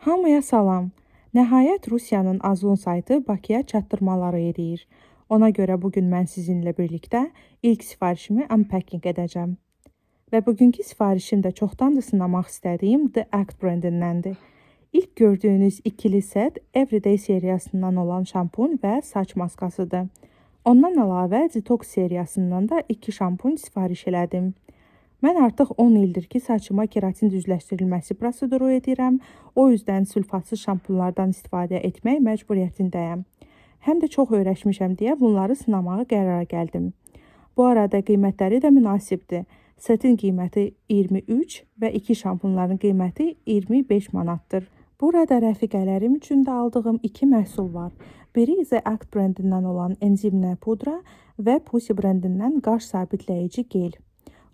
Hamıya salam. Nəhayət Rusiyanın Azon saytı Bakıya çatdırmaları edir. Ona görə bugün mən sizinlə birlikdə ilk sifarişimi unpacking edəcəm. Və bugünkü sifarişim də çoxdandır sınamaq istədiyim The Act brendindəndir. İlk gördüyünüz ikili set Everyday seriyasından olan şampun və saç maskasıdır. Ondan əlavə Detox seriyasından da 2 şampun sifariş elədim. Mən artıq 10 ildir ki, saçıma keratin düzləşdirilməsi proseduru edirəm. O yüzden sülfatsız şampunlardan istifadə etmək məcburiyyətindəyəm. Həm də çox öyrəşmişəm deyə bunları sınamağa qərara gəldim. Bu arada qiymətləri də münasibdir. Setin qiyməti 23 və 2 şampunların qiyməti 25 manatdır. Burada rəfiqələrim üçün də aldığım 2 məhsul var. Biri The Act brendindən olan enzimlə pudra və Pussy brendindən qaş sabitləyici gel.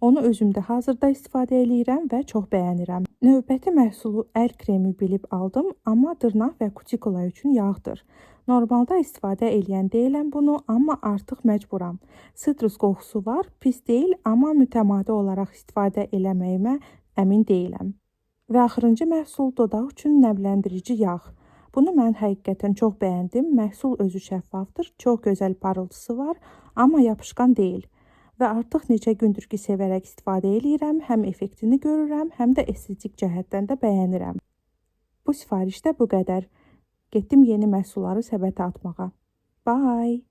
Onu özümdə hazırda istifadə edirəm və çox bəyənirəm. Növbəti məhsulu əl kremi bilib aldım, amma dırnaq və kutikula üçün yağdır. Normalda istifadə eləyən deyiləm bunu, amma artıq məcburam. Sitrus qoxusu var, pis deyil, amma mütəmadi olaraq istifadə eləməyimə əmin deyiləm. Və axırıncı məhsul dodaq üçün nəmləndirici yağ. Bunu mən həqiqətən çox bəyəndim. Məhsul özü şəffafdır, çox gözəl parıltısı var, amma yapışqan deyil. Və artıq neçə gündür ki, sevərək istifadə edirəm, həm effektini görürəm, həm də estetik cəhətdən də bəyənirəm. Bu sifarişdə bu qədər. Getdim yeni məhsulları səbətə atmağa. Bye!